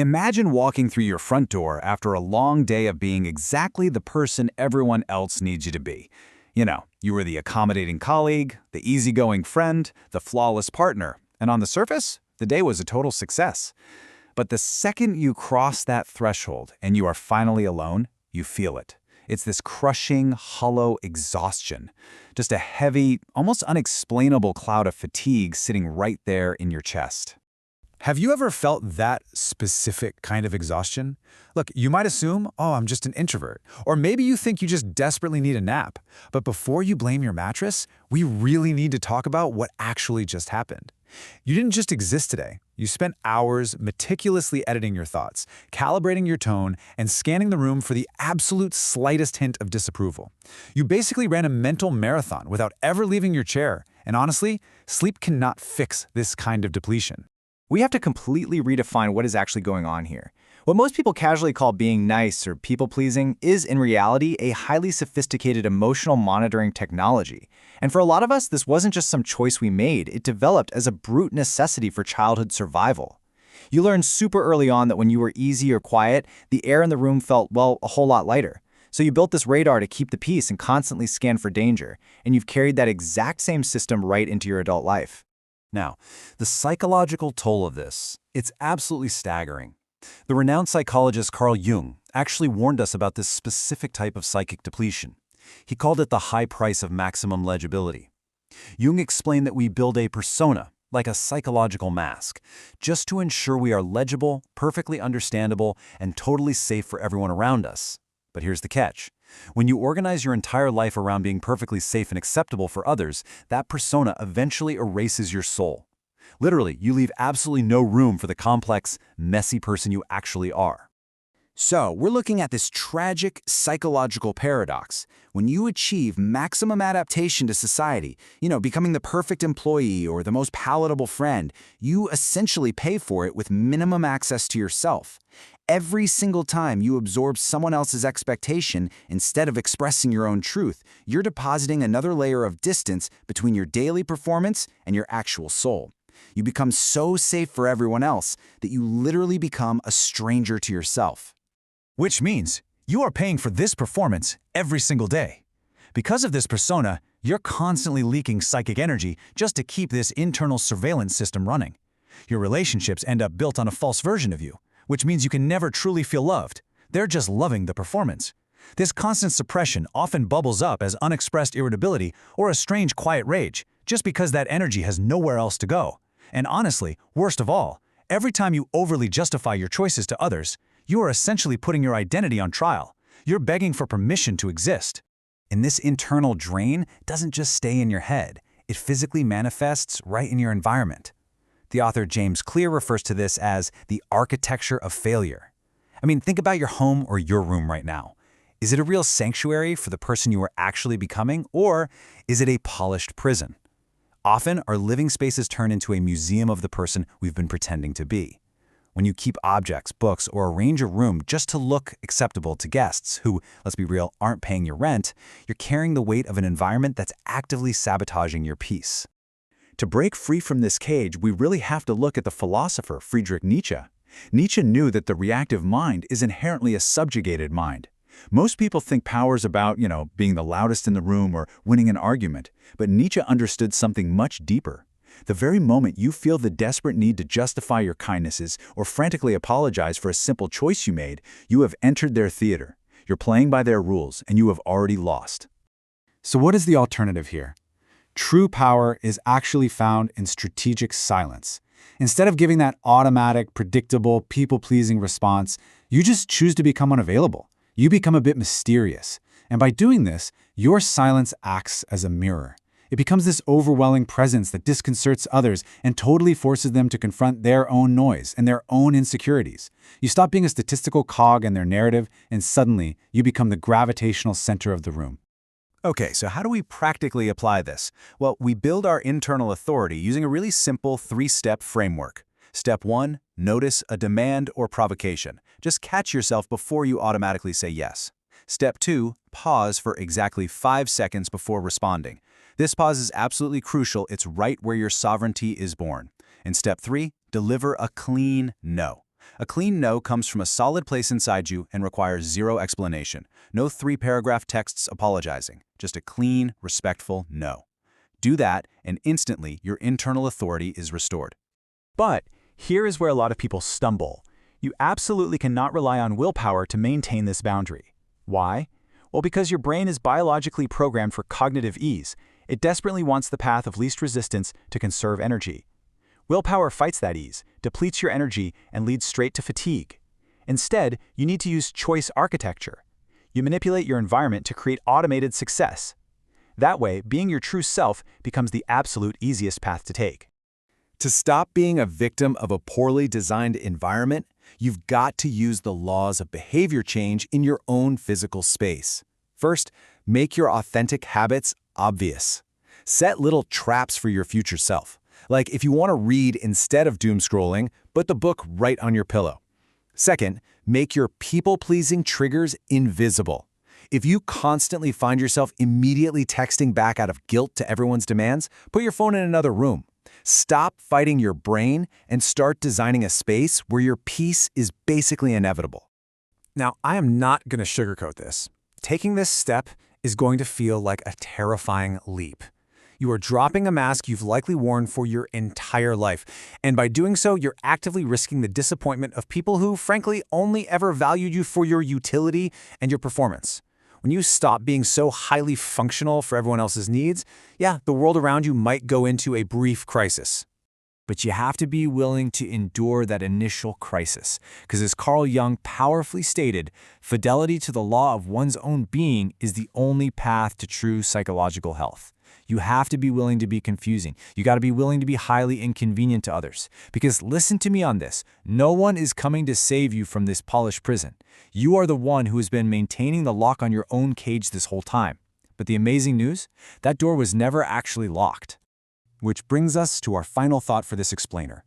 Imagine walking through your front door after a long day of being exactly the person everyone else needs you to be. You were the accommodating colleague, the easygoing friend, the flawless partner, and on the surface, the day was a total success. But the second you cross that threshold and you are finally alone, you feel it. It's this crushing, hollow exhaustion. Just a heavy, almost unexplainable cloud of fatigue sitting right there in your chest. Have you ever felt that specific kind of exhaustion? Look, you might assume, oh, I'm just an introvert. Or maybe you think you just desperately need a nap. But before you blame your mattress, we really need to talk about what actually just happened. You didn't just exist today. You spent hours meticulously editing your thoughts, calibrating your tone, and scanning the room for the absolute slightest hint of disapproval. You basically ran a mental marathon without ever leaving your chair. And honestly, sleep cannot fix this kind of depletion. We have to completely redefine what is actually going on here. What most people casually call being nice or people-pleasing is, in reality, a highly sophisticated emotional monitoring technology. And for a lot of us, this wasn't just some choice we made. It developed as a brute necessity for childhood survival. You learned super early on that when you were easy or quiet, the air in the room felt, well, a whole lot lighter. So you built this radar to keep the peace and constantly scan for danger. And you've carried that exact same system right into your adult life. Now, the psychological toll of this, it's absolutely staggering. The renowned psychologist Carl Jung actually warned us about this specific type of psychic depletion. He called it the high price of maximum legibility. Jung explained that we build a persona, like a psychological mask, just to ensure we are legible, perfectly understandable, and totally safe for everyone around us. But here's the catch. When you organize your entire life around being perfectly safe and acceptable for others, that persona eventually erases your soul. Literally, you leave absolutely no room for the complex, messy person you actually are. So, we're looking at this tragic psychological paradox. When you achieve maximum adaptation to society, becoming the perfect employee or the most palatable friend, you essentially pay for it with minimum access to yourself. Every single time you absorb someone else's expectation instead of expressing your own truth, you're depositing another layer of distance between your daily performance and your actual soul. You become so safe for everyone else that you literally become a stranger to yourself. Which means you are paying for this performance every single day. Because of this persona, you're constantly leaking psychic energy just to keep this internal surveillance system running. Your relationships end up built on a false version of you, which means you can never truly feel loved. They're just loving the performance. This constant suppression often bubbles up as unexpressed irritability or a strange quiet rage, just because that energy has nowhere else to go. And honestly, worst of all, every time you overly justify your choices to others, you are essentially putting your identity on trial. You're begging for permission to exist. And this internal drain doesn't just stay in your head. It physically manifests right in your environment. The author James Clear refers to this as the architecture of failure. Think about your home or your room right now. Is it a real sanctuary for the person you are actually becoming, or is it a polished prison? Often, our living spaces turn into a museum of the person we've been pretending to be. When you keep objects, books, or arrange a room just to look acceptable to guests who, let's be real, aren't paying your rent, you're carrying the weight of an environment that's actively sabotaging your peace. To break free from this cage, we really have to look at the philosopher Friedrich Nietzsche. Nietzsche knew that the reactive mind is inherently a subjugated mind. Most people think power is about, being the loudest in the room or winning an argument, but Nietzsche understood something much deeper. The very moment you feel the desperate need to justify your kindnesses or frantically apologize for a simple choice you made, you have entered their theater. You're playing by their rules, and you have already lost. So what is the alternative here? True power is actually found in strategic silence. Instead of giving that automatic, predictable, people-pleasing response, you just choose to become unavailable. You become a bit mysterious. And by doing this, your silence acts as a mirror. It becomes this overwhelming presence that disconcerts others and totally forces them to confront their own noise and their own insecurities. You stop being a statistical cog in their narrative, and suddenly you become the gravitational center of the room. Okay, so how do we practically apply this? Well, we build our internal authority using a really simple 3-step framework. Step 1, notice a demand or provocation. Just catch yourself before you automatically say yes. Step 2, pause for exactly 5 seconds before responding. This pause is absolutely crucial. It's right where your sovereignty is born. And step 3, deliver a clean no. A clean no comes from a solid place inside you and requires zero explanation. No 3-paragraph texts apologizing, just a clean, respectful no. Do that, and instantly your internal authority is restored. But here is where a lot of people stumble. You absolutely cannot rely on willpower to maintain this boundary. Why? Well, because your brain is biologically programmed for cognitive ease. It desperately wants the path of least resistance to conserve energy. Willpower fights that ease, depletes your energy, and leads straight to fatigue. Instead, you need to use choice architecture. You manipulate your environment to create automated success. That way, being your true self becomes the absolute easiest path to take. To stop being a victim of a poorly designed environment, you've got to use the laws of behavior change in your own physical space. First, make your authentic habits obvious. Set little traps for your future self. Like if you want to read instead of doom scrolling, put the book right on your pillow. Second, make your people-pleasing triggers invisible. If you constantly find yourself immediately texting back out of guilt to everyone's demands, put your phone in another room. Stop fighting your brain and start designing a space where your peace is basically inevitable. Now, I am not going to sugarcoat this. Taking this step is going to feel like a terrifying leap. You are dropping a mask you've likely worn for your entire life, and by doing so, you're actively risking the disappointment of people who, frankly, only ever valued you for your utility and your performance. When you stop being so highly functional for everyone else's needs, yeah, the world around you might go into a brief crisis. But you have to be willing to endure that initial crisis, because as Carl Jung powerfully stated, fidelity to the law of one's own being is the only path to true psychological health. You have to be willing to be confusing. You got to be willing to be highly inconvenient to others. Because listen to me on this, no one is coming to save you from this polished prison. You are the one who has been maintaining the lock on your own cage this whole time. But the amazing news? That door was never actually locked. Which brings us to our final thought for this explainer.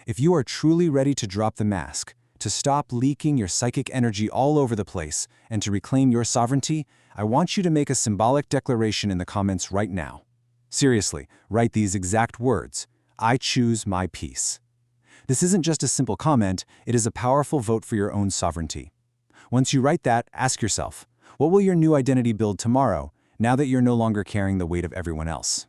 If you are truly ready to drop the mask, to stop leaking your psychic energy all over the place, and to reclaim your sovereignty, I want you to make a symbolic declaration in the comments right now. Seriously, write these exact words: I choose my peace. This isn't just a simple comment, it is a powerful vote for your own sovereignty. Once you write that, ask yourself, what will your new identity build tomorrow, now that you're no longer carrying the weight of everyone else?